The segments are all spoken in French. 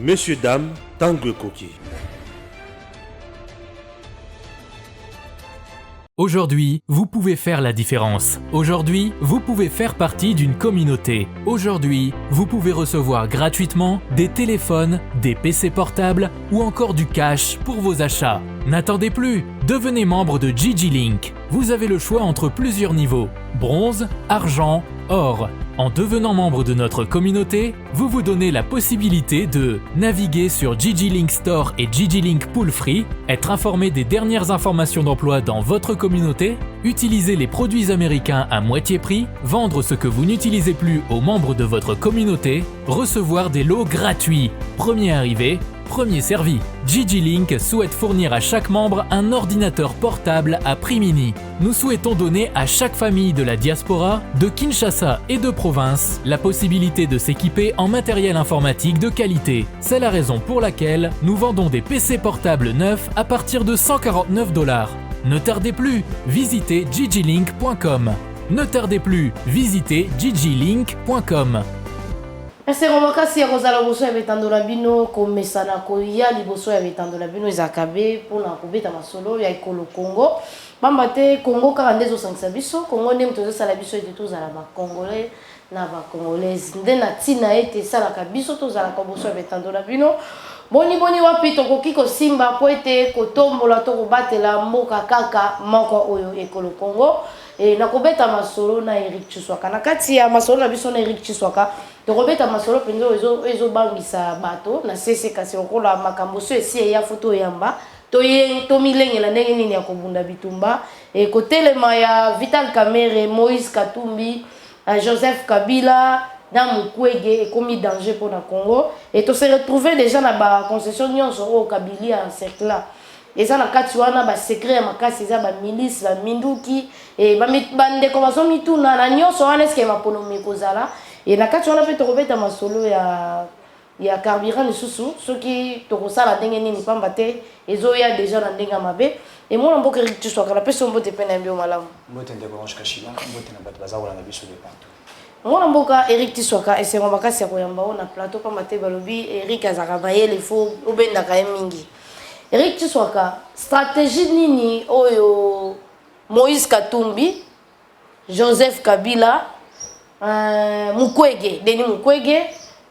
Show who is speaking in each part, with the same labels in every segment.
Speaker 1: Messieurs, dames, Tanguy Koki.
Speaker 2: Aujourd'hui, vous pouvez faire la différence. Aujourd'hui, vous pouvez faire partie d'une communauté. Aujourd'hui, vous pouvez recevoir gratuitement des téléphones, des PC portables ou encore du cash pour vos achats. N'attendez plus, devenez membre de GG-Link. Vous avez le choix entre plusieurs niveaux, bronze, argent, or. En devenant membre de notre communauté, vous vous donnez la possibilité de naviguer sur GG-Link Store et GG-Link Pool Free, être informé des dernières informations d'emploi dans votre communauté, utiliser les produits américains à moitié prix, vendre ce que vous n'utilisez plus aux membres de votre communauté, recevoir des lots gratuits. Premier arrivé, premier servi. GG-Link souhaite fournir à chaque membre un ordinateur portable à prix mini. Nous souhaitons donner à chaque famille de la diaspora, de Kinshasa et de province, la possibilité de s'équiper en matériel informatique de qualité. C'est la raison pour laquelle nous vendons des PC portables neufs à partir de $149. Ne tardez plus, visitez gglink.com. Ne tardez plus, visitez gglink.com.
Speaker 3: Ese romakasi ya kozala boso ya betandola bino komesana koya liboso ya betandola bino ezakabe mpona kobeta masolo ya ekolo Congo bamba te Congo kaka nde ezosangisa biso Congo ndenge tozosala biso ete tozala bacongolais na bacongolaise nde na ntina ete esalaka biso tozalaka boso ya betandola bino boni wapi tokoki kosimba po ete kotombola to kobatela mboka kaka moko oyo ekolo Congo et na kobeta masolo na Eric Chiswaka na kati ya masolo na biso na Eric Chiswaka to kobeta masolo penzo ezo bangisa bato na sese kasi okola makambo so esi ya foto yamba to milengela ndenge nini ya kobunda bitumba e kotelema ya Vital Kamerhe, Moïse Katumbi, Joseph Kabila dans Mukwege ekomi danger pour na Congo et to se retrouver déjà na ba concession nyonso o Kabila en cercle là. Et ça, na kati wana ba secret ya makasi za ba milice ba minduki et ba ndeko bazomi tuna na nyonso wana eske mapono mekozala et na kati wana pe to kobeta masolo ya carburant lisusu soki to kosala ndenge nini pamba te ezoya déjà na ndenge mabe et moi mboka Eric Chiswaka la peso mbote pe na mbio malamu
Speaker 4: mbote ndeko Orange Kashila mbote na bato bazakola na biso de partout
Speaker 3: moi mboka Eric Chiswaka esengo makasi ya koyamba ona plateau pamba te balobi Eric azaka bayele fo obenda ka mingi Eric Chiswaka, stratégie nini oyo Moïse Katumbi, Joseph Kabila, Mukwege, Denis Mukwege,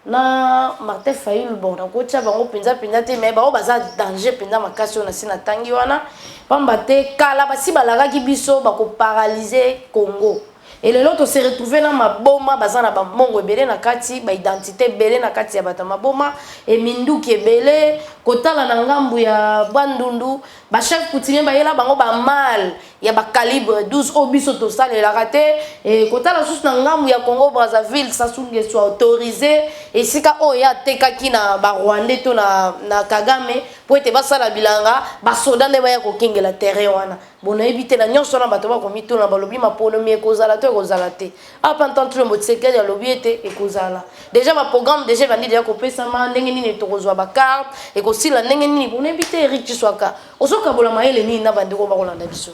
Speaker 3: na Martin Fayulu bon na kocha bango penza te mais ba baza danger penza makasi na sina tangi wana pamba te kala basi balakaki biso bako paralyser Congo. Et le lot se retrouver na maboma bazana ba mongo ebele na kati ba identité ebele na kati ya bata maboma et minduki ebele kotala na ngambu ya Bandundu ba chef coutumier ba yela bango ba mal ya ba calibre 12 obiso to sale la raté et kotala sous na ngambu ya Congo Brazzaville ça sunge soit autorisé et sika oya tekaki na ba Rwandais to na Kagame po ete basala bilanga ba soda nde ba ya kokengela terrain wana bona ebite na nyonso na bato ba komito na balobi mapono mi ekozala to ekozala te apa ntantu le motsekeli ya lobi ete ekozala déjà ba programme déjà bandi déjà kopesa ma ndenge nini to kozwa ba carte ekosila ndenge nini bona ebite Eric Chiswaka osoka bola maele nini na bandi ko ba kolanda biso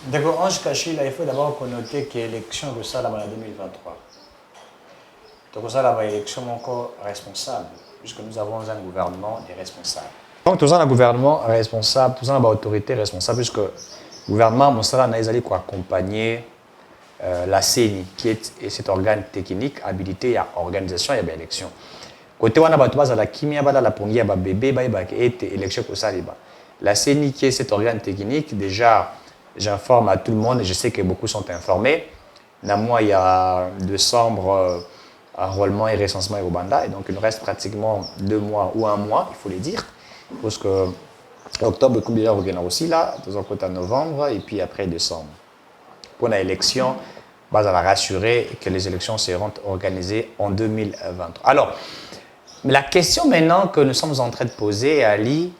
Speaker 4: ndeko Orange Kashila il faut d'abord connoter que l'élection de ça là en 2023 donc ça là va élection encore responsable puisque nous avons un gouvernement des responsables donc tous un gouvernement responsable tous un autorité responsable puisque gouvernement Monsala n'a ezali quoi accompagner la CENI qui est cet organe technique habilité à organisation et à élection côté wana bato bazala kimia bala la pongia ba bébé ba et élection ko saliba la CENI qui est cet organe technique déjà j'informe à tout le monde et je sais que beaucoup sont informés na moi il y a décembre enrôlement et recensement au Rwanda et donc il nous reste pratiquement 2 mois ou 1 mois il faut le dire parce que octobre combien on aussi là dans un côté novembre et puis après décembre pour l'élection on va rassurer que les élections seront organisées en 2023 alors la question maintenant que nous sommes en train de poser Ali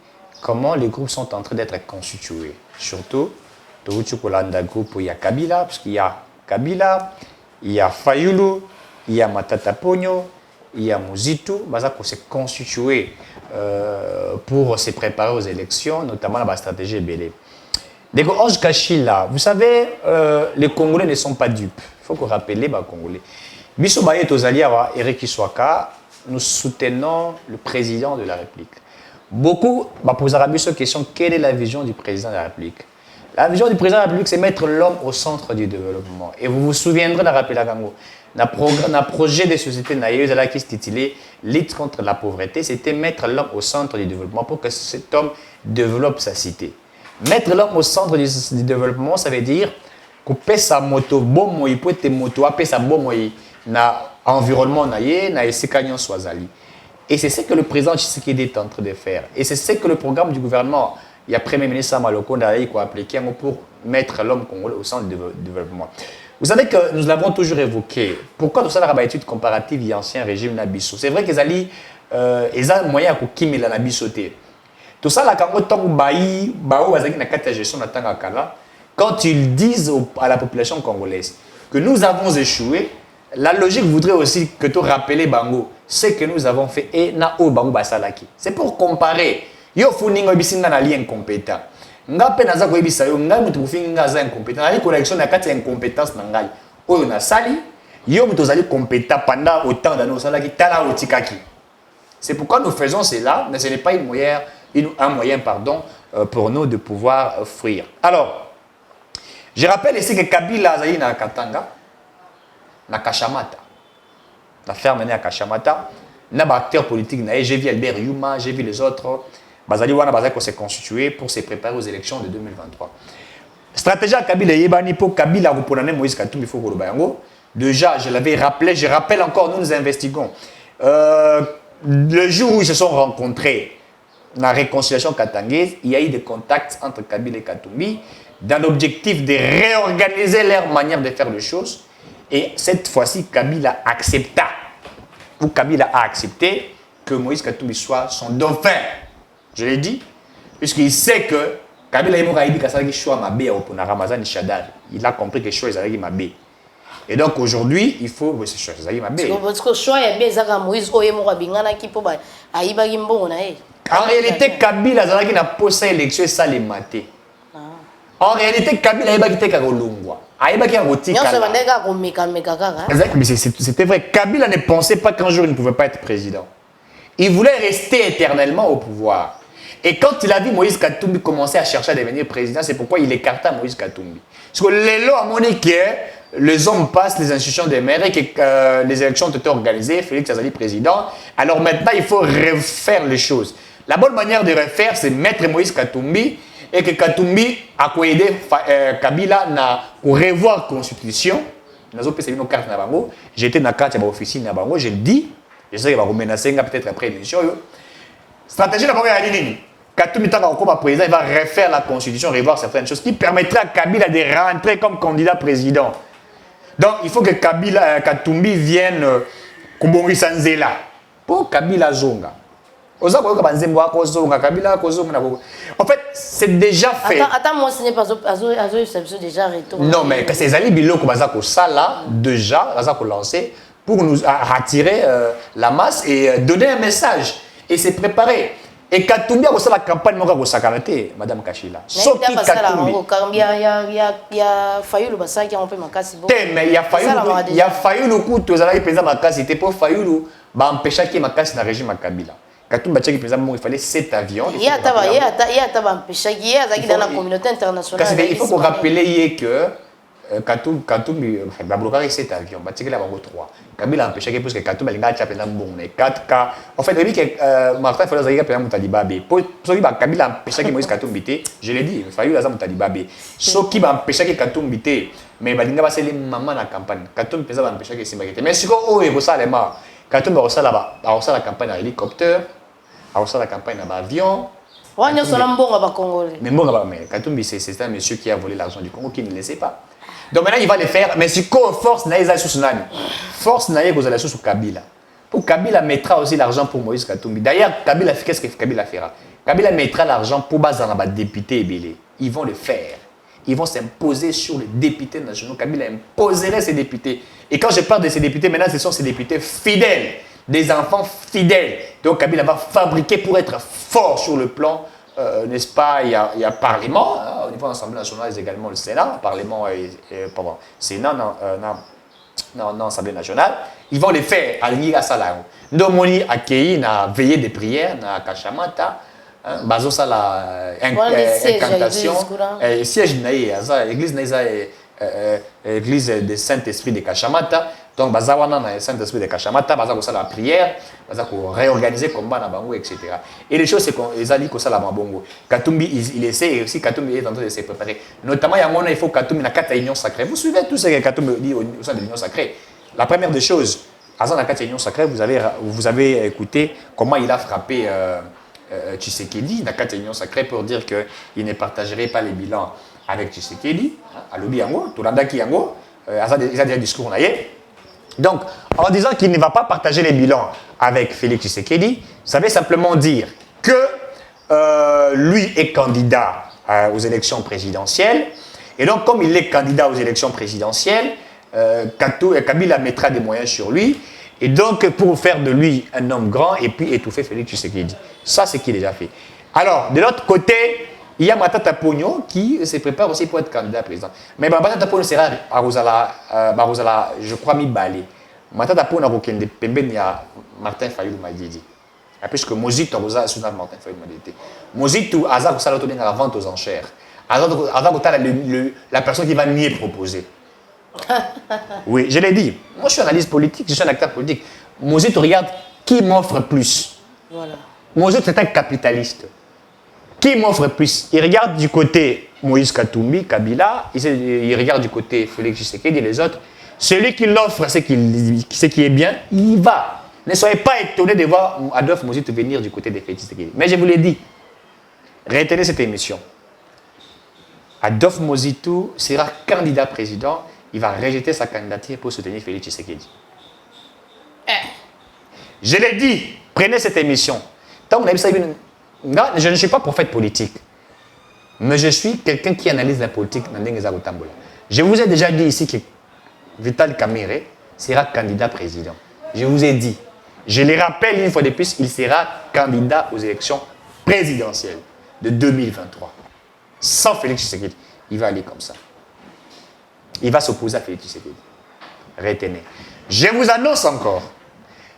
Speaker 4: comment les groupes sont en train d'être constitués surtout le groupe il y a Kabila parce qu'il y a Kabila il y a Fayulu il y a Matata Ponyo il y a Muzitu baza ko se constituer pour se préparer aux élections, notamment la stratégie Bélé. Dès Orange Kashila, vous savez, les Congolais ne sont pas dupes. Il faut qu'on rappelle les Congolais. Biso Baye Tozali Eric Chiswaka, nous soutenons le président de la République. Beaucoup posent à la question, quelle est la vision du président de la République? La vision du président de la République, c'est mettre l'homme au centre du développement. Et vous vous souviendrez de la rappel à Kango. Le projet des sociétés naïves qui se titulait Lutte contre la pauvreté, c'était mettre l'homme au centre du développement pour que cet homme développe sa cité. Mettre l'homme au centre du développement, ça veut dire couper sa moto, bon moyen, pour tes motos, appeler sa bon moyen, na environnement naïe, na essikagnon soazali. Et c'est ce que le président Tshisekedi est en train de faire. Et c'est ce que le programme du gouvernement, il y a Premier ministre Samaloko Ndaye qui a appliqué pour mettre l'homme congolais au centre du développement. Vous savez que nous l'avons toujours évoqué. Pourquoi tout ça n'a pas étude comparative et ancien régime Nabiso? C'est vrai qu'ils ont moyen de kimer la Nabiso. Tout ça, quand ils disent à la population congolaise que nous avons échoué, la logique voudrait aussi que tu rappelles Bango ce que nous avons fait et na o Bango basalaki. C'est pour comparer. Yo funingo bisinga na li incompétent. Nga pe naza ko ebisa yo nga mutu kufinga za incompétent. Na li correction na kati incompétence na ngai. Oyo na sali yo mutu zali compétent pendant autant d'années salaki tala otikaki. C'est pourquoi nous faisons cela, mais ce n'est pas un moyen pour nous de pouvoir fuir. Alors, je rappelle ici que Kabila azali na Katanga, na Kashamata, la ferme née à Kashamata, na acteur politique, j'ai vu Albert Yuma, j'ai vu les autres, bazali wana bazali ko se constituer pour se préparer aux élections de 2023. Stratégie à Kabila yebani pour Kabila reponane Moïse Katumbi faut koloba yango. Déjà, je l'avais rappelé, je rappelle encore, nous investiguons. Le jour où ils se sont rencontrés, la réconciliation katangaise, il y a eu des contacts entre Kabila et Katumbi dans l'objectif de réorganiser leur manière de faire les choses. Et cette fois-ci, Kabila accepta, ou Kabila a accepté que Moïse Katumbi soit son dauphin. Je l'ai dit, puisqu'il sait que Kabila il a compris que choix est Mabé. Et donc aujourd'hui, il faut ce choix est Mabé. En réalité, Kabila n'a pas cette élection et ça les maté. En réalité, Kabila a été Kakolongwa. C'était vrai. Kabila ne pensait pas qu'un jour il ne pouvait pas être président. Il voulait rester éternellement au pouvoir. Et quand il a vu Moïse Katumbi commencer à chercher à devenir président, c'est pourquoi il écarta Moïse Katumbi. Parce que les lois ont montré que les hommes passent les institutions des maires et que les élections ont été organisées, Félix Azali président. Alors maintenant, il faut refaire les choses. La bonne manière de refaire, c'est mettre Moïse Katumbi et que Katumbi a aidé Kabila pour revoir la constitution. J'étais dans la carte de l'officine, je le dis. Je sais qu'il va menacer peut-être après l'émission. Stratégie d'abord à l'Inini. Katumbi comme président, il va refaire la constitution, revoir certaines choses qui permettraient à Kabila de rentrer comme candidat président. Donc il faut que Katumbi vienne Kumbongisanzela pour Kabila Zonga. En fait, c'est déjà fait.
Speaker 3: Attends, moi, ce n'est pas déjà retourné.
Speaker 4: Non, mais c'est Zali Bilo qui va là, déjà, va lancer pour nous attirer la masse et donner un message. Et c'est préparé. Et Katumbi a aussi la campagne Madame Kachila. Sauf que Katumbi.
Speaker 3: Il y a Fayoulou qui a un peu makasi.
Speaker 4: Mais il y a Fayoulou qui a président makasi. C'était pour Fayoulou empêcher qu'il makasi dans le régime Kabila. Katumbi a président il fallait 7 avions. Il y a dans la communauté internationale. Il faut rappeler que Katumbi a bloqué 7 avions. Il y a 3. Kabila a empêché parce que Katumbi a fait 4 cas. En fait, il dit que Martin Fayulu a fait Moutalibabe. Pour ceux qui Kabila a empêché que Moïse Katumbi, je l'ai dit, Fayulu a fait Moutalibabe. Ceux qui ont empêché que Katumbi, mais Balinga va se les mamans dans la campagne. Katumbi a empêché que Simbakete. Mais si on est ça, les morts. Katumbi a fait la campagne en hélicoptère, a fait la campagne en avion. Mais Katumbi, c'est un monsieur qui a volé l'argent du Congo qui ne le sait pas. Donc maintenant, il va le faire, mais si quoi force n'a sous Nani, force n'a pas sous Kabila. Pour Kabila mettra aussi l'argent pour Moïse Katumbi. D'ailleurs, Kabila, qu'est-ce que Kabila fera? Kabila mettra l'argent pour Bazana, député Ebélé. Ils vont le faire. Ils vont s'imposer sur les députés nationaux. Kabila imposerait ses députés. Et quand je parle de ces députés, maintenant, ce sont ces députés fidèles, des enfants fidèles. Donc Kabila va fabriquer pour être fort sur le plan. N'est-ce pas, il y a Parlement, au niveau de l'Assemblée nationale, également le Sénat, Parlement et pardon, Sénat, non, Assemblée nationale. Ils vont les faire à l'Ingi Asala. Ndomoni Akei na veillée de prière na Kachamata. Bazo sala incantation. Siège naïe, l'église naïe, l'église de Saint-Esprit de Kachamata. Donc bazawana na Saint-Esprit de Kachamata, baza ko sala prière, baza ko réorganiser combat na bango, etc. Et les choses c'est qu'on les a dit ko sala mabongo. Katumbi il essaie aussi, Katumbi est en train de se préparer. Notamment il faut Katumbi na kata union sacrée. Vous suivez tout ce que Katumbi dit au sein de l'union sacrée. La première des choses, à la kata union sacrée, vous avez écouté comment il a frappé Tshisekedi, la kata union sacrée, pour dire qu'il ne partagerait pas les bilans avec Tshisekedi, à l'Obi Yango, Tourandaki Yango, il a déjà un discours naïe. Donc, en disant qu'il ne va pas partager les bilans avec Félix Tshisekedi, ça veut simplement dire que lui est candidat aux élections présidentielles. Et donc, comme il est candidat aux élections présidentielles, Kabila mettra des moyens sur lui. Et donc, pour faire de lui un homme grand et puis étouffer Félix Tshisekedi. Ça, c'est ce qu'il a déjà fait. Alors, de l'autre côté, il y a Matata Pogno qui se prépare aussi pour être candidat à président. Mais Matata Pogno sera à Rosala, je crois, mi-balé. Matata Pogno a de Pemben, il y a Martin Fayulu Madidi. Puisque Mozito a sous Martin Fayulu Madidi. Mozito a la vente aux enchères. La personne qui va mieux proposer. Oui, je l'ai dit. Moi, je suis analyste politique, je suis un acteur politique. Mozito regarde qui m'offre plus.
Speaker 3: Voilà.
Speaker 4: Mozito, c'est un capitaliste. Qui m'offre plus? Il regarde du côté Moïse Katumbi, Kabila, il regarde du côté Félix Tshisekedi et les autres. Celui qui l'offre, ce qui est bien, il va. Ne soyez pas étonnés de voir Adolphe Mozito venir du côté de Félix Tshisekedi. Mais je vous l'ai dit, retenez cette émission. Adolphe Mozito sera candidat président, il va rejeter sa candidature pour soutenir Félix Tshisekedi. Je l'ai dit, prenez cette émission. Tant que je ne suis pas prophète politique, mais je suis quelqu'un qui analyse la politique. Je vous ai déjà dit ici que Vital Kamerhe sera candidat président. Je vous ai dit, je le rappelle une fois de plus, il sera candidat aux élections présidentielles de 2023. Sans Félix Tshisekedi, il va aller comme ça. Il va s'opposer à Félix Tshisekedi. Retenez. Je vous annonce encore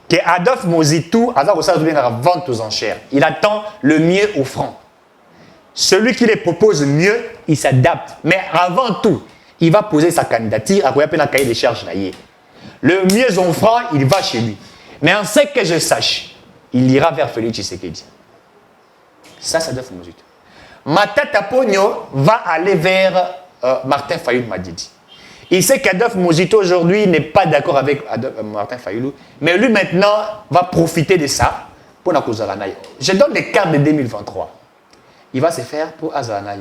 Speaker 4: que Adolphe Mozito a la vente aux enchères. Il attend le mieux au franc. Celui qui les propose mieux, il s'adapte. Mais avant tout, il va poser sa candidature à un cahier des charges. Le mieux au franc, il va chez lui. Mais en ce que je sache, il ira vers Félix Tshisekedi. Ça, c'est Adolphe Mozito. Matata Pogno va aller vers Martin Fayulu Madidi. Il sait qu'Adolphe Mozito aujourd'hui n'est pas d'accord avec Martin Fayulu, mais lui maintenant va profiter de ça pour la cause Azalanaï. Je donne les cartes de 2023. Il va se faire pour Azalanaï.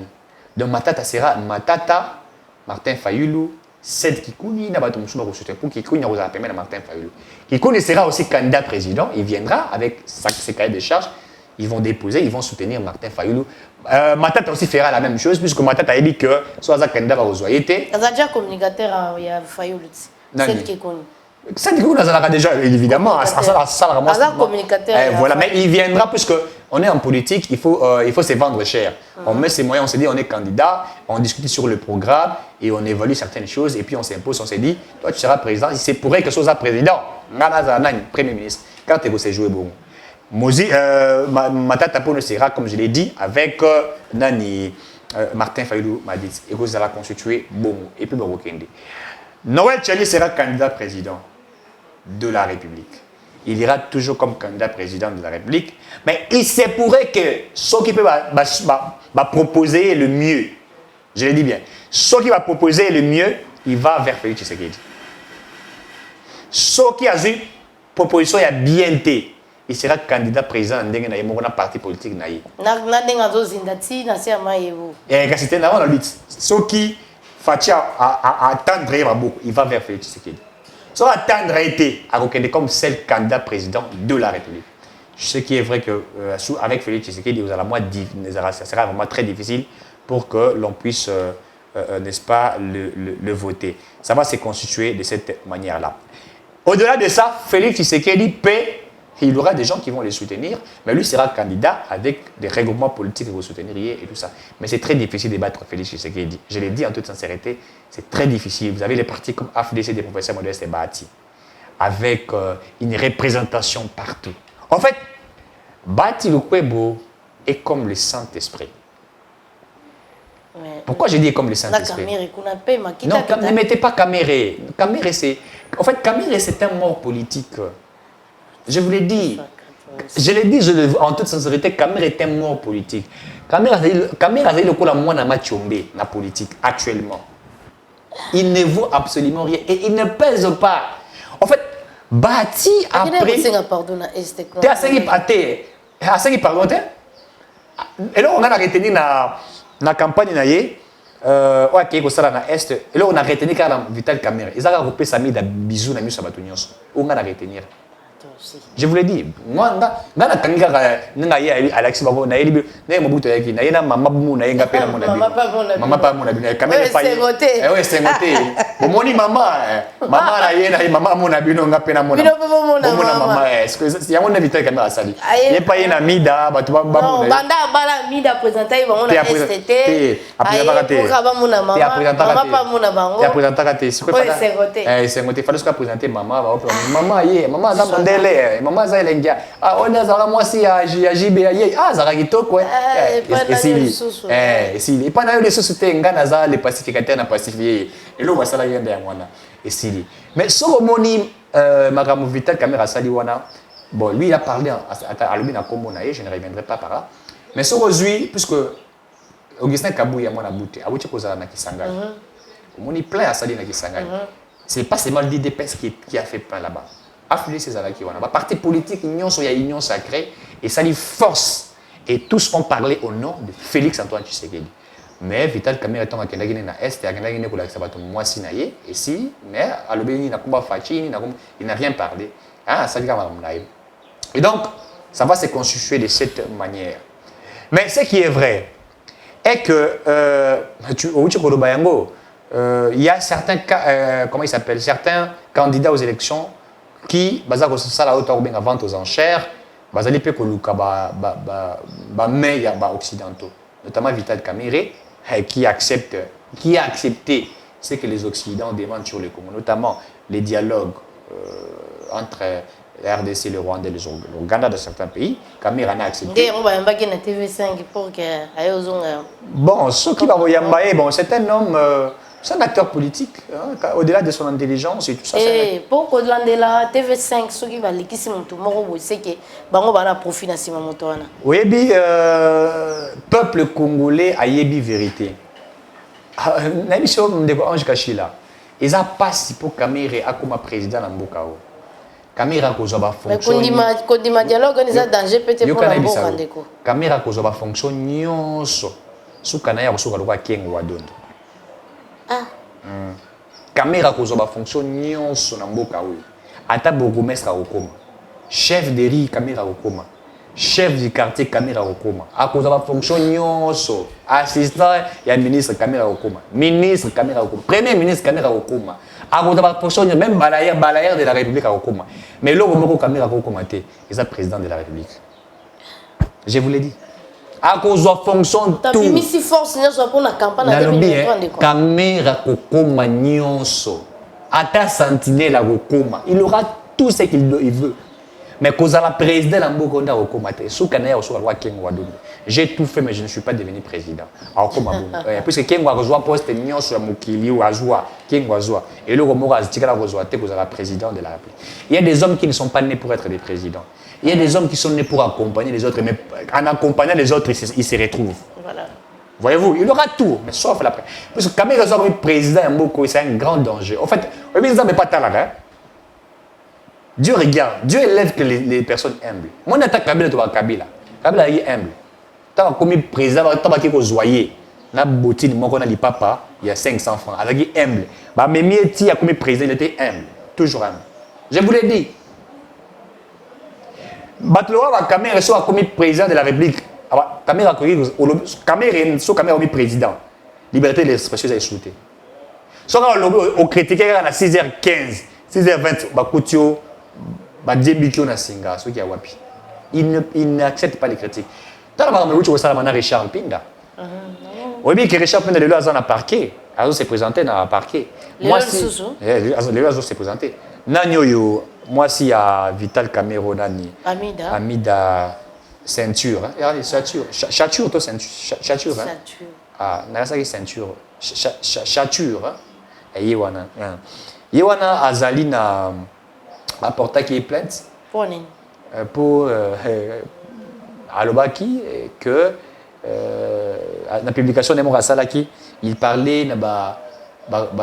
Speaker 4: Donc Matata sera Matata, Martin Fayulu, Sed Kikouni, pour Kikouni va permettre à Martin Fayulu. Kikouni sera aussi candidat président, il viendra avec ses cahiers de charges. Ils vont déposer, ils vont soutenir Martin Fayulu. Matata aussi fera la même chose, puisque Matata a dit que soit un candidat va aux oyetés.
Speaker 3: Il y a déjà communicateur à Fayulu. C'est qui est connu.
Speaker 4: C'est qui est déjà, évidemment. Voilà, mais il viendra, puisque on est en politique, il faut se vendre cher. On met ses moyens, on se dit on est candidat, on discute sur le programme et on évalue certaines choses et puis on s'impose, on se dit, toi tu seras président, il se pourrait que ce soit président. Premier ministre, quand tu vas jouer bon. Matata Pogno sera, comme je l'ai dit, avec Martin Fayulu Madidi. Et vous allez constituer Bongo. Et puis Borokende. Noël Tchani sera candidat président de la République. Il ira toujours comme candidat président de la République. Mais il se pourrait que ce qui peut proposer le mieux, je le dis bien, ce qui va proposer le mieux, il va vers Félix Tshisekedi. Ce qui a eu proposition, il y a bien été. Il sera candidat président dans un parti politique. C'était avant la lutte. Ce qui fait attendre beaucoup, il va vers Félix Tshisekedi. Ce qui attendre été comme seul candidat président de la République. Ce qui est vrai qu'avec Félix Tshisekedi, ça sera vraiment très difficile pour que l'on puisse, n'est-ce pas, le voter. Ça va se constituer de cette manière-là. Au-delà de ça, Félix Tshisekedi peut Et il y aura des gens qui vont les soutenir, mais lui sera candidat avec des règlements politiques que vous souteniriez et tout ça. Mais c'est très difficile de battre Félix Tshisekedi. Je l'ai dit en toute sincérité, c'est très difficile. Vous avez les partis comme AFDC des professeurs Modeste et Bahati, avec une représentation partout. En fait, Bahati Lukwebo est comme le Saint-Esprit.
Speaker 3: Ouais.
Speaker 4: Pourquoi j'ai dit comme le Saint-Esprit? Non, ne mettez pas Kamere. Kamere, c'est... En fait, Kamere, c'est un mort politique. Je vous l'ai dit. Je l'ai dit en toute sincérité, Kamere est un mort politique. Kamere a dit le coup la moine à Machombe, la politique, actuellement. Il ne vaut absolument rien. Et il ne pèse pas. En fait, Bahati après... T'es assez qui pardon, et là, on a retenu la campagne, qui est na Est, et là, on a retenu car Vital Kamere. Ils ont repris Sami da bisous na miso batunios. On a retenir. Je vous l'ai dit, moi, dans la kanga, Alexis Babo, na elibi, na mobuto yaki, na yena mama bumu na yenga pena mon abi. Mama pas mon abi, Kamere pas. Eh ouais, c'est ngoté. Moni mama, mama na yena, mama mon abi no nga pena mon abi. Mama, est-ce que il y a mon Vital Kamere sali. Il pas yena mida, batu babu.
Speaker 3: Non, banda bala mida présenter ils vont na STT. Après c'est ngoté.
Speaker 4: C'est ngoté, fallait que présenter maman, maman yé, maman za mondele. Maman za elengia on a zara mwasi ya jibe ya zara kitoko et pas na les sociétés ngana za les pacificateurs na pacifier et là ça la yenda ya mwana et si mais so moni Makamu Vital Kamere sali wana bon lui il a parlé à l'obina kombo na je ne reviendrai pas par là mais so aujourd'hui puisque Augustin Kabuya mwana bouté abuti kozala na Kisangani moni plein à sali na Kisangani c'est pas seulement l'IDPS qui a fait plein là-bas. Affilier ces alliés qui ont un parti politique, il y a une union sacrée et ça lui force. Et tous ont parlé au nom de Félix Antoine Tshisekedi. Mais Vital Kamere est en train de na Est et de pour l'accepter moi sinaye et si mais à l'obéni n'a pas fachi il n'a rien parlé. Ah ça dit et donc ça va se constituer de cette manière. Mais ce qui est vrai est que il y a certains comment il s'appelle certains candidats aux élections qui baza ko sala auto benga vente aux enchères bazali pe ko luka mais ya occidentaux notamment Vital Kamere qui a accepté ce que les occidentaux demandent sur le Congo, notamment les dialogues entre la RDC, le Rwanda et l'Ouganda de certains pays. Kamere en a accepté. Bon, ce qui va voyager, bon, c'est un homme. C'est un acteur politique, hein, au-delà de son intelligence et tout ça.
Speaker 3: Pour au-delà de la TV5, ceux qui vont l'équiper mon tour, c'est que bango bana profit na sima motoana.
Speaker 4: Oui, peuple congolais a yebi vérité. Na biso ndeko Ange Kachila, ils a passé pour Kamere akoma président na mbokao. Kamere ko ba fonction.
Speaker 3: Mais kondima dialogue on a danger peut-être pour la mboka ndeko.
Speaker 4: Kamere ko ba fonction nyonso. Sukana ya kosoka lokwa kengo wadondo. Kamere kozwa fonction nyonso na mboka oyo ata bourgmestre akokoma chef de riz Kamere akokoma chef du quartier Kamere akokoma akozwa fonction nyonso assistant ya ministre Kamere akokoma ministre Kamere akokoma premier ministre Kamere akokoma akozwa fonction même balayeur de la République akokoma mais loko moko Kamere akokoma te est président de la République. Je vous l'ai dit. À cause de fonction tout.
Speaker 3: Si force pour la campagne de 2023.
Speaker 4: Kamere kokoma nyonso. Ata sentinelle la kokoma. Il aura tout ce qu'il veut. Mais cause à la présidente la mbokonda kokoma te. Soukana oso loi Kengo Wadondo. J'ai tout fait mais je ne suis pas devenu président. Alors comment puisque Kengo reçoit poste nyonso ya mokili ou azwa Kengo azwa. Et le romoko azitika la reçoit te cause à la présidente de la République. Il y a des hommes qui ne sont pas nés pour être des présidents. Il y a des hommes qui sont nés pour accompagner les autres, mais en accompagnant les autres, ils se retrouvent. Voilà. Voyez-vous, il aura tout, mais sauf la présidence. Parce que Kamere est président, c'est un grand danger. En fait, pas talent. Dieu regarde, Dieu élève que les personnes humbles. Moi, je suis Kabila, tu vas Kabila. Kabila est humble. Tu as comme président, tu vas que zoyer. Na botine, moi, on a dit papa, il y a 500 francs. Avec humble. Bah, mais Mieti a comme président, il était humble. Toujours humble. Je vous l'ai dit. Batloa Kamere soit comme président de la République. Kamere est président. Liberté de l'expression est souhaitée. Soit on critiqué à 6h15, 6h20, Bakutio, Badiebiki on a singa, ceux qui a wapi. Il n'accepte pas les critiques. Dans la marque, tu vois ça, maintenant Richard Pinda. Oui, bien que Richard Pinda, le a un parquet. Alors, s'est présenté dans un parquet.
Speaker 3: Moi, si.
Speaker 4: Le s'est présenté. Nanyo, moi, si à Vital Camero, Nani. Amida ceinture. Chature, toi, ceinture. Chature. Ah, Nagasaki ceinture. Chature. Et Yewana. Yewana Azali na apporta qui est plainte. Pour Alobaki que la publication de Morasalaki, il parlait de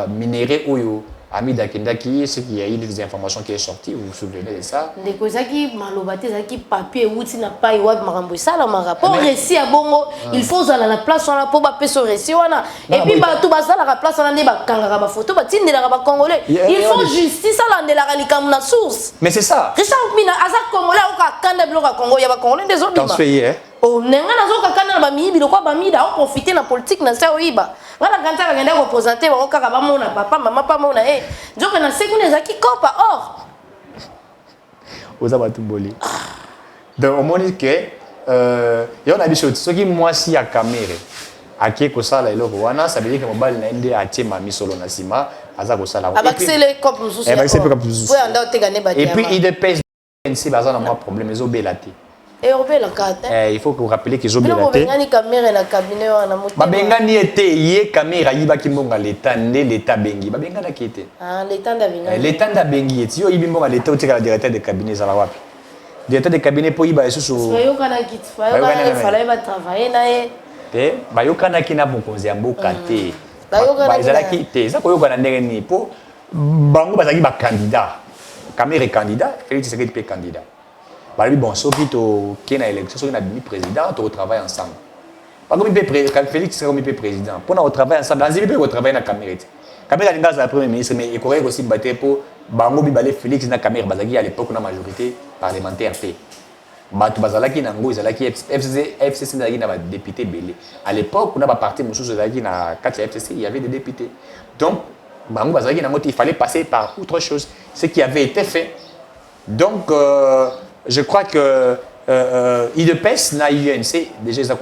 Speaker 4: minéraux oyo Amida Kendaki, ce qui a eu des informations qui est sorties, vous vous souvenez de ça? Les choses qui malobati, qui papier ou qui n'a pas eu de marambo ça là, rapport récit à bongo, il faut aller la place on a pour pas ce récit wana. Et puis bah tout ça la place on a des kangara ba photo, bah tinde la ba congolais. Il faut justice ça là de la ralika na source. Mais c'est ça. Richard Mina asa congolais ou ka kanda bloka congo ya ba congolais des autres. Transféré oh nenga na zo ka kanda ba mi biloko ba mi da profiter na politique na ça oyiba. Voilà quand ça va venir représenter ba ka ba mona papa maman pas mona eh. Donc on a seconde za ki kopa or. Oza batumboli. Donc au moins que on a dit ce qui moi si à caméra ake ko sala eloko wana ça veut dire que mobile na ende atie mami solo na sima aza ko sala. Avec les copes nous aussi. Et puis il dépêche NC baza na moi problème ezo belate. Il faut que vous rappeliez qu'ils ont bien la caméra na cabinet wana moto. Babengani était yé caméra yiba kimbonga l'état né l'état bengi. Babengana qui était. Ah l'état d'abengi. L'état d'abengi est yo yibimbonga l'état au tika directeur de cabinet za la wapi. Directeur de cabinet po yiba esusu. Soyo kana kitfa yo kana fallait ba travailler na ye. Te ba yo kana kina bonkonzi ya mboka te. Ba ezala ki te za ko yo kana ndenge ni po bango bazaki ba candidat. Caméra candidat, Félix Tshisekedi pe candidat. Bah lui bon soki to kena élection soki na bimi président to travaille ensemble. Pas comme Félix c'est comme président. Pour on travaille ensemble dans il peut travailler na caméra. Caméra linga za premier ministre mais il correct aussi battre pour bango bi balé Félix na caméra bazaki à l'époque na majorité parlementaire té. Batu bazalaki na ngo ezalaki FCC na ba député belé. À l'époque on a pas parti mususu ezalaki na 4 FCC il y avait des députés. Donc bango bazalaki na il fallait passer par autre chose ce qui avait été fait. Donc je crois que IDPS na UNC déjà ça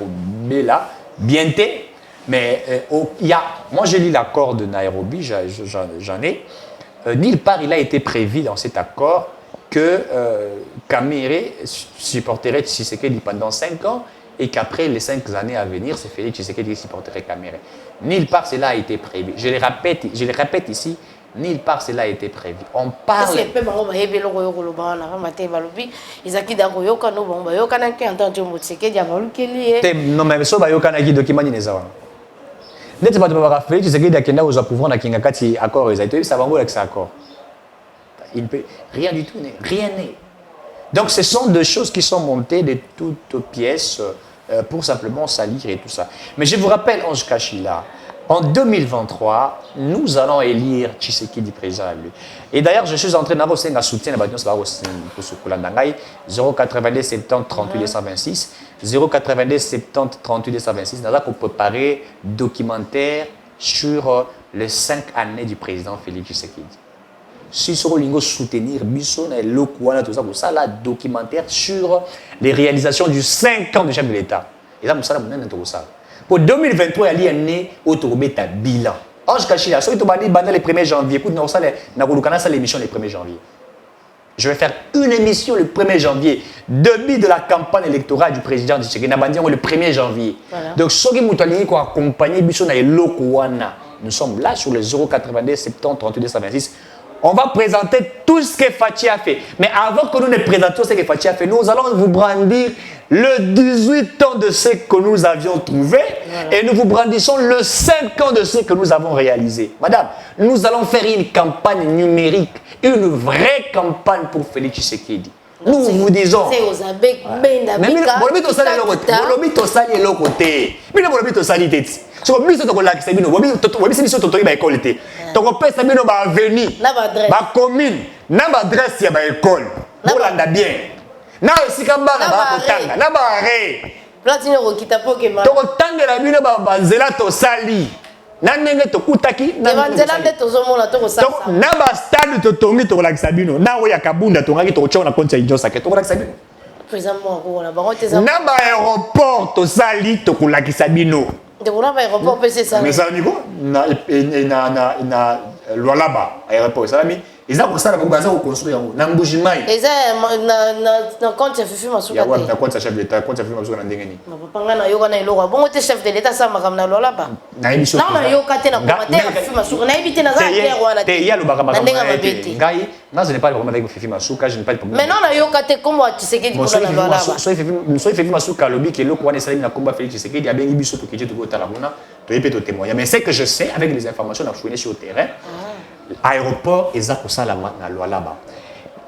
Speaker 4: là bientôt mais il y a moi j'ai lu l'accord de Nairobi j'en ai nulle part il a été prévu dans cet accord que Kamere supporterait Tshisekedi pendant 5 ans et qu'après les 5 années à venir c'est Félix Tshisekedi qui supporterait Kamere. Nulle part cela a été prévu. Je le répète ici. Nulle part cela a été prévu. On parle. Non mais so bayokana ki document ni nezawa. Net ba ba rafeli tu sais que dakenda aux pouvoir na kinga kati accord ils a été ça bango avec ça accord. Il ne peut rien du tout rien n'est. Donc ce sont deux choses qui sont montées de toutes pièces pour simplement salir et tout ça. Mais je vous rappelle Ange Kachila. En 2023, nous allons élire Tshisekedi président à lui. Et d'ailleurs, je suis en train d'avoir un soutien pour 082 70 38 226 082 70 38 226. Nous allons préparer un documentaire sur les 5 années du président Félix Tshisekedi. Si vous voulez soutenir Bisson et Lokouana, tout ça, pour ça, là, documentaire sur les réalisations du 5 ans de chef de l'État. Et là, ça, ça. Pour 2023, il y a un né autour de bilan. Ange Kachila, si tu as dit le 1er janvier, écoute, nous allons l'émission le 1er janvier. Je vais faire une émission le 1er janvier, début de la campagne électorale du président du Tshisekedi, le 1er janvier. Voilà. Donc, ceux qui m'ont accompagné, nous sommes là sur le 082 70 38 226. On va présenter tout ce que Fachi a fait. Mais avant que nous ne présentions ce que Fachi a fait, nous allons vous brandir le 18 ans de ce que nous avions trouvé. Voilà. Et nous vous brandissons le 5 ans de ce que nous avons réalisé. Madame, nous allons faire une campagne numérique, une vraie campagne pour Félix Tshisekedi. Nous vous disons. C'est aux abeilles, mais so biso to kolakisa bino bobi biso to toyi ba école te to kopesa bino ba avenue ba commune na ba adresse ya ba école bolanda bien na esika bana ba kotanga na ba arrêt platine ko kita poke ma to kotangela bino ba nzela to sali
Speaker 5: Nanenge to kutaki
Speaker 3: evanzela nde tozomona tokosala
Speaker 5: na ba stade to tongi to la sabino na oya kabunda to ngaki to chona konti ya Injosa ke to la sabino
Speaker 3: présentement ko na bango teza
Speaker 5: na ba aéroport to sali to la sabino
Speaker 3: de kuna ba aéroport pese ça
Speaker 5: mais ça niko na Lualaba aéroport ça mi eza ko sala baza ko construire yango na Mbujimai
Speaker 3: eza na compte ya Fifi Masuka
Speaker 5: ya na compte chef d'état compte ya Fifi Masuka na ndenge ni
Speaker 3: papa na yoka na iloko bongo te chef de l'état sa makamna Lualaba
Speaker 5: na émission
Speaker 3: na yoka te na komate ya Fifi Masuka na ebite na za terre wana
Speaker 5: te ya lobaka
Speaker 3: na ndenga mabete
Speaker 5: ngai na je n'ai pas de problème avec Fifi Masuka je n'ai pas de problème
Speaker 3: mais non na yoka te kombo Tshisekedi kuna na Lualaba
Speaker 5: so Fifi Masuka lobi ke loko wana esali na komba Félix Tshisekedi abengi biso to kiti to kotala kuna to yepe to témoigner mais c'est que je sais avec les informations na fournies sur le terrain aéroport eza kosala na Lualaba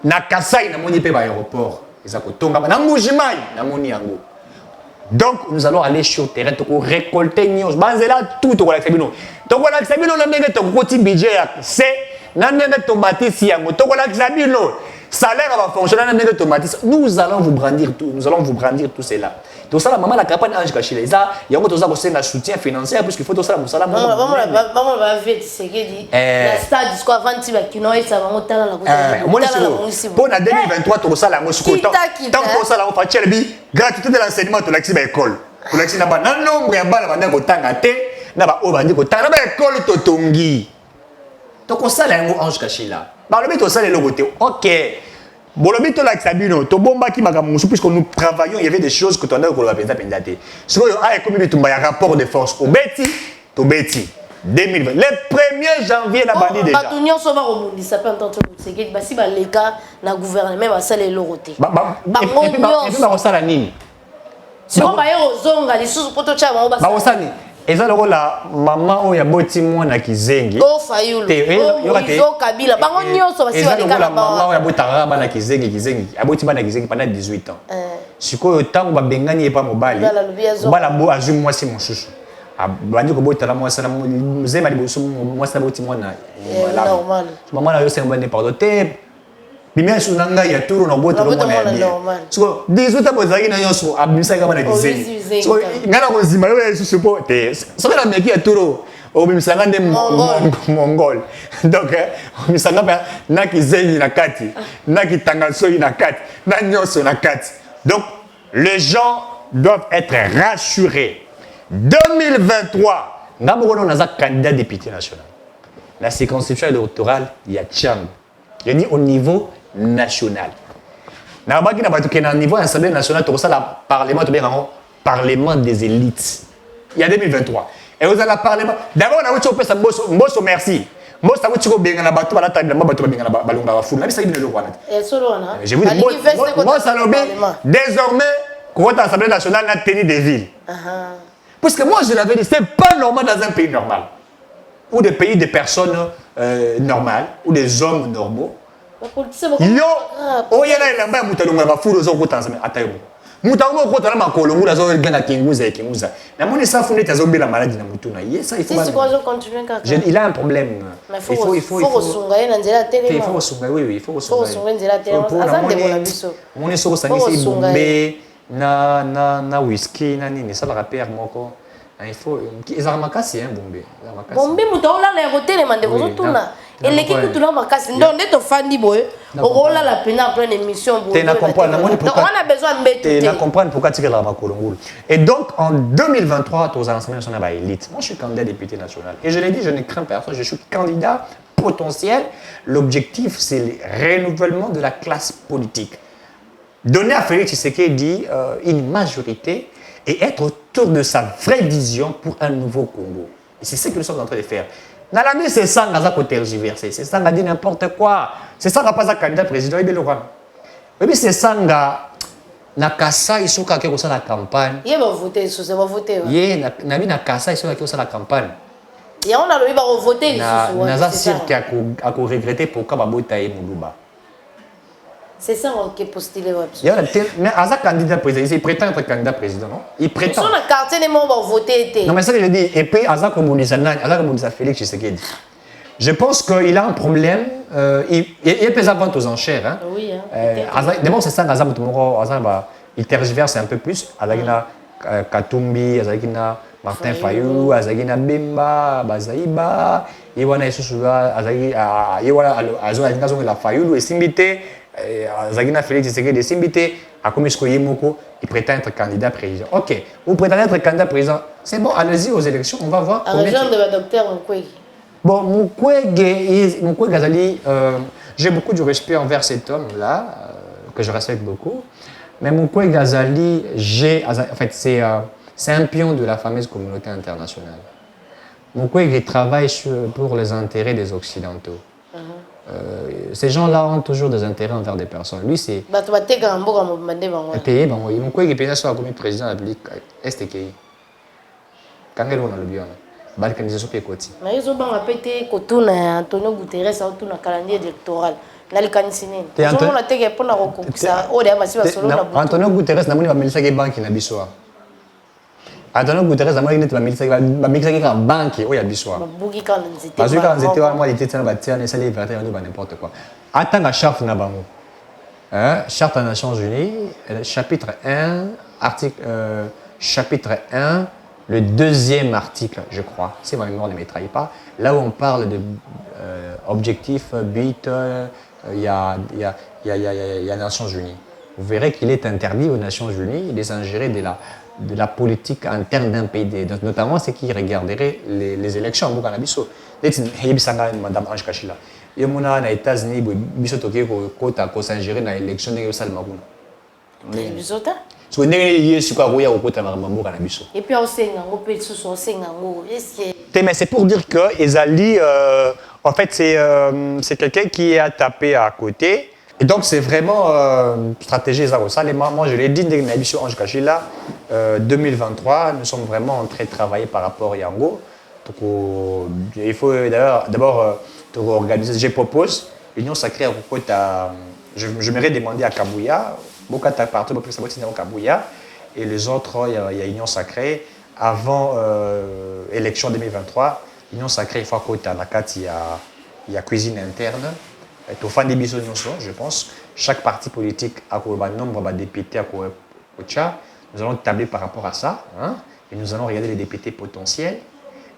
Speaker 5: na Kasai na moni pe ba aéroport eza kotonga na Mbujimai na moni yango donc nous allons aller sur le terrain to récolter news banzela tout to la sabino na ndenge to koti budget c'est na ndenge to matisi yango to la sabino salaire va fonctionner na ndenge to matisi nous allons vous brandir tout cela tout ça la maman la campagne Ange Kachila eza yango to za ko senga soutien financier parce qu'il faut to ça la sala
Speaker 3: maman va vite Tshisekedi la stade disco avant ti ba kino esa bango tala la
Speaker 5: ko pour na 2023 to sala ngo siko tant ko sala on fa chelbi gratuité de l'enseignement to l'accès ba école to l'accès na ba na nombre ya bana banda ko tanga te na ba o bandi ko tanga ba école to tongi to ko sala ngo Ange Kachila ba le to sala le côté OK Bolobi to la sabino to bomba ki makamusu puisque nous travaillons il y avait des choses que tu as dit que la penza pendate ce que a comme tu m'a rapport de force au Betty to Betty 2020 le 1er janvier na bandi déjà
Speaker 3: batunyo so ba komundisa pe entendre Tshisekedi basi ba leka na gouvernement ba sala elorote
Speaker 5: ba ba sala nini
Speaker 3: siko ba yo zonga lisusu poto cha ba
Speaker 5: ba osani eza lokola mama oyo aboti mwana kizengi
Speaker 3: o fayulu o kabila bango nyonso basi ba leka na
Speaker 5: mama oyo abotaka bana kizengi aboti bana kizengi pendant 18 ans sikoyo tango babengani epa mobali bala bo azwi mwasi mosusu bandi kobotala mwasi na mzema liboso mwasi aboti mwana
Speaker 3: normal
Speaker 5: mama na yo semba ne pardon te bimia su nanga ya turu na boto mwana ya bien so 18 ans bozaki na yoso abimisa kama na kizengi so ngana kozima yo yesu supo te so kana meki ya turu obimisa ngande mongol donc obimisa ngapa na kizengi na kati na kitangaso na kati na nyoso na kati donc les gens doivent être rassurés 2023 ngamo na za candidat député national la circonscription électorale ya Tchang je dis au niveau national. Na baki na bato kena niveau assemblée nationale to ça la parlement to bien parlement des élites. Il y a 2023. Et vous avez le parlement. D'abord on a eu ça mboso merci. Mboso ça vous benga na bato bala tanda bato benga na balonga ba fou. Na bisa ibine lokwana.
Speaker 3: Et solo wana.
Speaker 5: Je vous dis moi ça lobé désormais quand assemblée nationale na tenue des villes. Parce que moi je l'avais dit c'est pas normal dans un pays normal. Ou des pays de personnes normales ou des hommes normaux. Yo oyana elamba mutalunga bafuru zo kutanzama atayo mutango ko tana makolo ngula zo gana kinguza na moni sa funete zo bela maladi na mutuna yesa il faut
Speaker 3: continuer kaka
Speaker 5: il a un problème il faut
Speaker 3: sunga yena nzela télé
Speaker 5: il faut sunga oui il faut sunga
Speaker 3: nzela télé azande bona biso
Speaker 5: moni soko sangisi bombe na whisky na nini ça la rappeur moko il faut ezala makasi bombe
Speaker 3: mutaola na kotelema ndeko zotuna eleki kutula makasi ndo nde tofandi boye okolala pena après émission boye
Speaker 5: na comprendre
Speaker 3: on a besoin de
Speaker 5: na comprendre pourquoi tu la makolongulu et donc en 2023 aux assemblées nationales ba élite moi je suis candidat député national et je l'ai dit je ne crains personne je suis candidat potentiel l'objectif c'est le renouvellement de la classe politique donner à Félix Tshisekedi une majorité et être autour de sa vraie vision pour un nouveau Congo. Et c'est ce que nous sommes en train de faire. Dans la vie, c'est ça qu'on a tergiversé. C'est ça qu'on a dit n'importe quoi. C'est ça qu'on n'a pas un candidat président. Oui, c'est ça qu'on a Nakasa, ils sont quelqu'un qui a la campagne.
Speaker 3: Il va voter, c'est va voter.
Speaker 5: Oui, Nakasa, ils sont quelqu'un qui a la campagne.
Speaker 3: Et on a le va voter.
Speaker 5: Naza Sir qui a regretté pourquoi Babota et Moulouba.
Speaker 3: C'est ça qui est postulé.
Speaker 5: Mais Aza candidat président, il prétend être candidat président, non? Il prétend.
Speaker 3: Sur le quartier, les membres vont voter.
Speaker 5: Non, mais ça que je dis. Et puis, Aza Komunisa Félix Tshisekedi. Je pense qu'il a un problème. Il peut vendre aux enchères. Hein?
Speaker 3: Oui.
Speaker 5: D'abord, c'est ça, il tergiverse un peu plus. Azakina Katumbi, Azakina Martin Fayulu, Azagina Bimba, Bazaïba, Iwana Esusula, Iwana Azo la Fayulu, et Simbité, Azagina Félix Tshisekedi, Simbité, Akomisko Yemoko, il prétend être candidat président. Ok, vous prétendez être candidat président, c'est bon, allez-y aux élections, on va voir.
Speaker 3: En région de la docteur Mukwege.
Speaker 5: Bon, Mukwege Azali, j'ai beaucoup de respect envers cet homme-là, que je respecte beaucoup. Mais Mukwege Azali, en fait, c'est un pion de la fameuse communauté internationale. Mukwege travaille pour les intérêts des Occidentaux. Ces gens-là ont toujours des intérêts envers des personnes. Lui, c'est... Mukwege est comme président de la République STKI. Quand il est dans le bilan, balkanisation est côté.
Speaker 3: Mais ils ont pété Kotuna, Antonio Guterres, un calendrier électoral.
Speaker 5: Antonio Guterres n'a pas mis banque na biso. Antonio Guterres n'a pas mis banque au yabiso. Parce que quand c'était moi il était dans la salle n'importe quoi. Attends charte na bango. Charte des Nations Unies, chapitre 1, chapitre 1, le deuxième article, je crois, si ma mémoire ne me trahit pas, là où on parle de objectifs, buts, il y a les Nations Unies. Vous verrez qu'il est interdit aux Nations Unies de s'ingérer de la politique interne d'un pays, notamment ce qui regarderait les élections. Madame Ange Kachila. Il y a des États-Unis qui s'ingérer dans l'élection de Salmaroun.
Speaker 3: Et puis
Speaker 5: mais c'est pour dire que Ezali, en fait, c'est quelqu'un qui a tapé à côté. Et donc, c'est vraiment une stratégie. Moi, je l'ai dit, l'émission Ange Kachila, 2023, nous sommes vraiment en train de travailler par rapport à Yango. Donc, il faut d'abord organiser. Je propose l'Union sacrée à Kokota. Je m'aurais demandé à Kabouya, Bokata partout, Kabouya, et les autres, il y a Union sacrée. Avant l'élection 2023, l'Union sacrée, il faut il y a cuisine interne. Au fin des bisous, je pense, chaque parti politique a un nombre de députés à Kocha. Nous allons tabler par rapport à ça. Hein, et nous allons regarder les députés potentiels,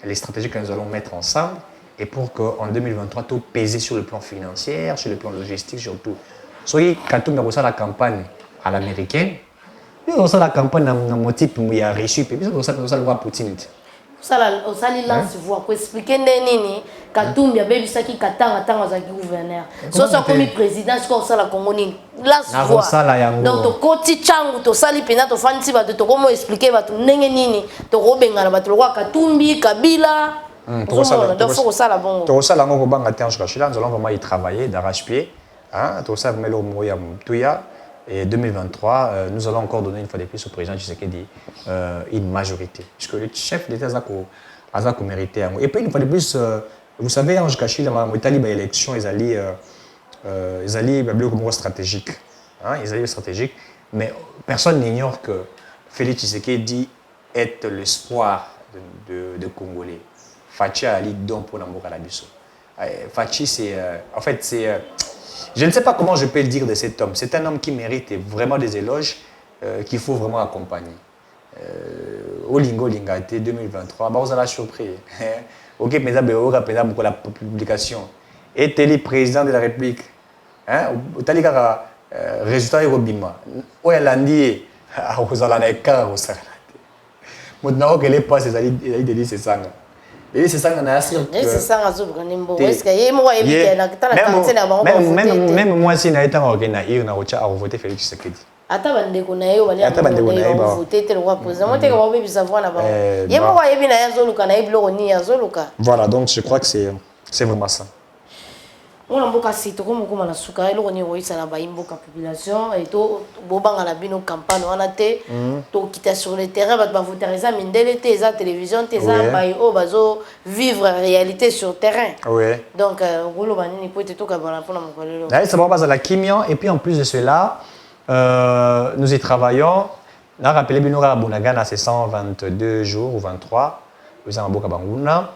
Speaker 5: les stratégies que nous allons mettre ensemble. Et pour qu'en 2023, tout pèse sur le plan financier, sur le plan logistique, surtout. Soyez, quand on a la campagne à l'américaine, on a la campagne dans mon type, il y a reçu, puis on a le voir Poutine.
Speaker 3: osali lance voix ko expliquer nini Katumbi abebisaki katanga tanga za gouverneur so so comme président ko sala Congo nini lance voix donc to koti changu to sali pena to fanti ba to komo expliquer ba to ndenge nini to robengana ba to kwa Katumbi Kabila donc faut ça la bon
Speaker 5: to sala ngo banga Ange Kachila, nous allons vraiment y travailler d'arrache-pied hein to ça melo moya mtuya. Et 2023, nous allons encore donner une fois de plus au président Tshisekedi une majorité. Puisque le chef d'État a mérité. Et puis une fois de plus, vous savez, Ange Kachila, en Italie, l'élection, ils allaient comme stratégique. Ils allaient stratégique. Mais personne n'ignore que Félix Tshisekedi est l'espoir de Congolais. Fachi a ali don pour Namboka Labiso. Fachi, c'est. En fait, c'est. Je ne sais pas comment je peux le dire de cet homme. C'est un homme qui mérite vraiment des éloges qu'il faut vraiment accompagner. Olingo Lingate 2023, vous allez surpris. Ok, mais ça, beaucoup la publication. Et télé président de la République. Vous avez résultat Robima. Où est l'andi à Rosalana Maintenant, qu'elle est pas, c'est ça. Et c'est ça qu'on a assuré.
Speaker 3: C'est ça qu'on a assuré. Est-ce qu'il y a moi
Speaker 5: même moi si naita ngokena iyo na rocha a voter Félix Tshisekedi.
Speaker 3: Ata bandeko na yo bali a voter tel roi président. Moi te ko ba bisa voix na ba. Yemo ko yebi na yazoluka na iblo ni yazoluka.
Speaker 5: Voilà, donc je crois que c'est vraiment ça.
Speaker 3: On a beaucoup de comme on a souka eloko ni roisa na ba imboka population et to bobanga la bino campagne on a te to quitter sur le terrain ba voter ça mindele te za télévision te za ba o bazo vivre réalité sur terrain.
Speaker 5: Oui.
Speaker 3: Donc rolo banini peut être to ka bana pona mokolelo.
Speaker 5: Là ça va pas à la Kimian et puis en plus de cela nous y travaillons. Là rappelez bino ka Bunagana c'est 122 jours ou 23 vous en boka banguna.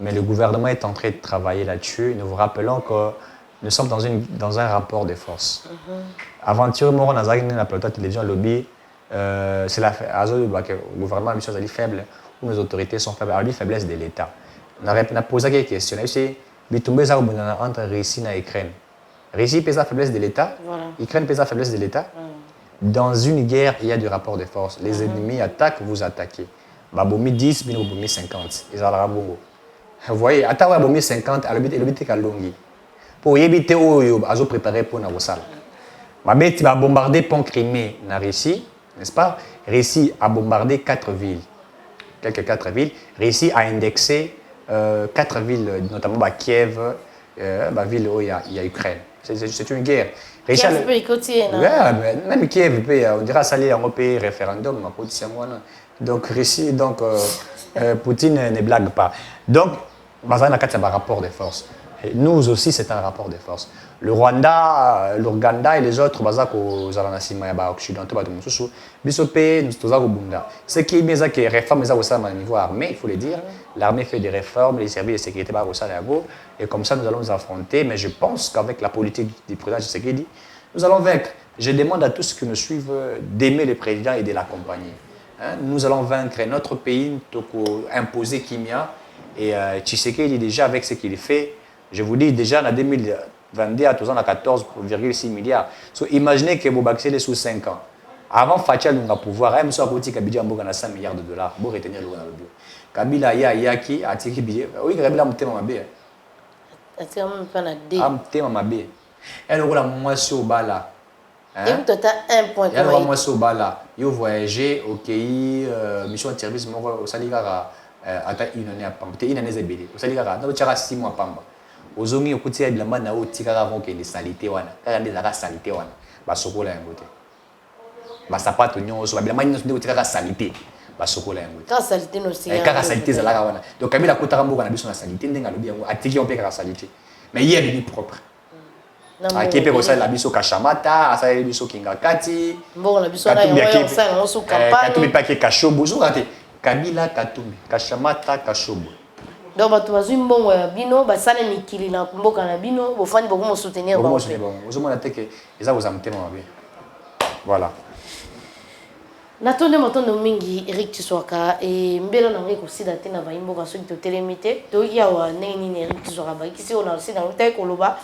Speaker 5: Mais le gouvernement est en train de travailler là-dessus. Nous vous rappelons que nous sommes dans un rapport de force. Aventure, moi, on a la télévision lobby, c'est le gouvernement a mis faible. où nos autorités sont faibles. Alors, la faiblesse de l'État. On a posé quelques questions. C'est entre Russie et Ukraine. Russie pèse la faiblesse de l'État, Ukraine pèse la faiblesse de l'État. Dans une guerre, il y a du rapport de force. Les ennemis attaquent, vous attaquez. Babomi 10, Babomi 50. Vous voyez, à Babomi 50, à l'obité Kalongi. Pour éviter à préparer pour la salle. Mabeti va bombarder pont Crimée na Russie, n'est-ce pas? Russie a bombardé 4 villes. Quelques 4 villes. Russie a indexé 4 villes, notamment Kiev, la ville où il y a Ukraine. C'est une guerre.
Speaker 3: Kiev peut y côté, non?
Speaker 5: Même Kiev, on dirait ça allait en pays référendum, donc Russie, donc Poutine ne blague pas. Donc, c'est un rapport de force. Et nous aussi, c'est un rapport de force. Le Rwanda, l'Ouganda et les autres, aux occidentaux, ce qui est bien, c'est que les réformes au niveau armé, il faut le dire. L'armée fait des réformes, les services de sécurité et comme ça, nous allons nous affronter. Mais je pense qu'avec la politique du président Tshisekedi, nous allons vaincre. Je demande à tous ceux qui nous suivent d'aimer le président et de l'accompagner. Nous allons vaincre notre pays, imposer Kimia. Et Tshisekedi, déjà, avec ce qu'il fait, je vous dis, déjà en 2022, à 14,6 milliards. So, imaginez que vous baxez sous 5 ans. Avant Fatia nous a pouvoir, même si on a Kabila a 5 milliards de dollars, pour retenir le bio. Kabila Yaki a tiré billet. Oui, Kabila a monté ma bé. A monté ma bé. Elle aura la moitié au bas là.
Speaker 3: Et vous avez un point.
Speaker 5: Elle aura la moitié au bas là. Vous voyagez au pays, mission de service, au Saligara, à une année à Pamba. Une année à Bélé. Au Saligara, nous avons 6 mois à Pamba. Aux hommes qui ont été là, avant que les saletés, quand les saletés, basokola yangote. Basapato nyonso, babilama nyonso nde otika saleté, basokola yangote.
Speaker 3: Ka saleté no si.
Speaker 5: Ka saleté zalaka wana. Donc Kabila kotaka mboka na biso na saleté ndenga lobi yango atiki on pe ka saleté. Mais hier il est propre. Akepe ko sala biso kashamata, asala biso kingakati.
Speaker 3: Mboka na biso na yo sala ngoso kampani.
Speaker 5: Katumbi pa ke kashobo zurate. Kabila katumbi, kashamata kashobo.
Speaker 3: Donc bato bazui mbongo ya bino basala mikili na mboka na bino bofani bokomo soutenir ba.
Speaker 5: Ozomona te ke eza kozamtema mabe. Voilà.
Speaker 3: Natonde matondo mingi Eric Tshisekedi et mbela na ngeko sida te na baimboka soki to telemite to yawa neni Eric Tshisekedi ba kisi ona sida ngota koloba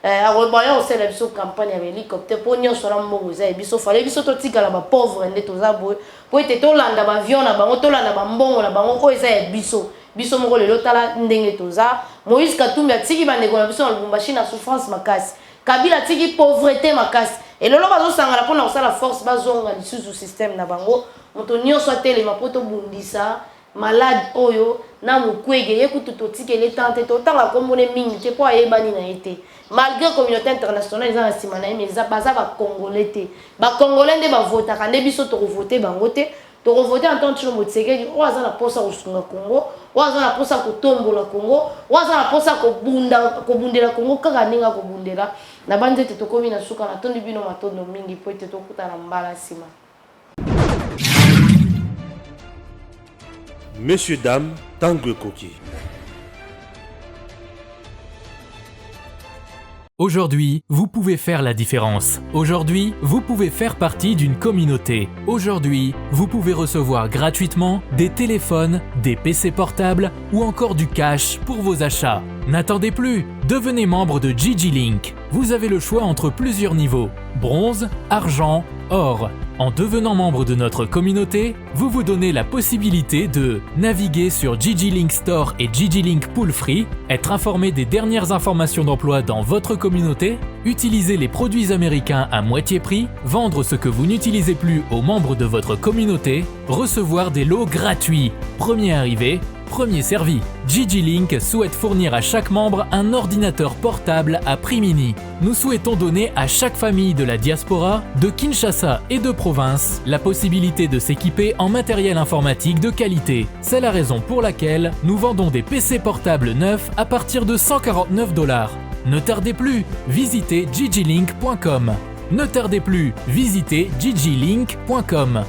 Speaker 3: aroba osela biso campagne ya hélicoptère po nyonso na mbongo za biso fale biso to tikala ba pauvre nde to za boy po ete to landa ba avion na bango to landa ba mbongo na bango ko eza ya biso moko lelo tala ndenge toza Moïse Katumbi atiki bandeko na biso na Lubumbashi na souffrance makasi Kabila atiki pauvreté makasi et lelo bazosanga la pona kosala force bazonga lisusu système na bango moto nyonso atelema poto bundisa malade oyo na mukwege yekutu totikele tante totanga kombone mingi te po ayebani na ete malgré communauté internationale ils ont estimé na mais za baza ba congolais te ba congolais nde ba vota kande biso to voter bango te to voter en tant que Tshilombo Tshisekedi oza na posa kosunga Congo oza na posa kotombola Congo oza na posa kobundela Congo kaka ninga kobundela na banzete to komi na suka na tondi bino matondo mingi po ete to kuta na mbala sima.
Speaker 1: Messieurs, dames, Tanguy Koki.
Speaker 2: Aujourd'hui, vous pouvez faire la différence. Aujourd'hui, vous pouvez faire partie d'une communauté. Aujourd'hui, vous pouvez recevoir gratuitement des téléphones, des PC portables ou encore du cash pour vos achats. N'attendez plus, devenez membre de GG Link. Vous avez le choix entre plusieurs niveaux, bronze, argent, or. En devenant membre de notre communauté, vous vous donnez la possibilité de naviguer sur GG Link Store et GG Link Pool Free, être informé des dernières informations d'emploi dans votre communauté, utiliser les produits américains à moitié prix, vendre ce que vous n'utilisez plus aux membres de votre communauté, recevoir des lots gratuits, premier arrivé, premier servi. GG Link souhaite fournir à chaque membre un ordinateur portable à prix mini. Nous souhaitons donner à chaque famille de la diaspora, de Kinshasa et de province, la possibilité de s'équiper en matériel informatique de qualité. C'est la raison pour laquelle nous vendons des PC portables neufs à partir de $149. Ne tardez plus, visitez gglink.com. Ne tardez plus, visitez gglink.com.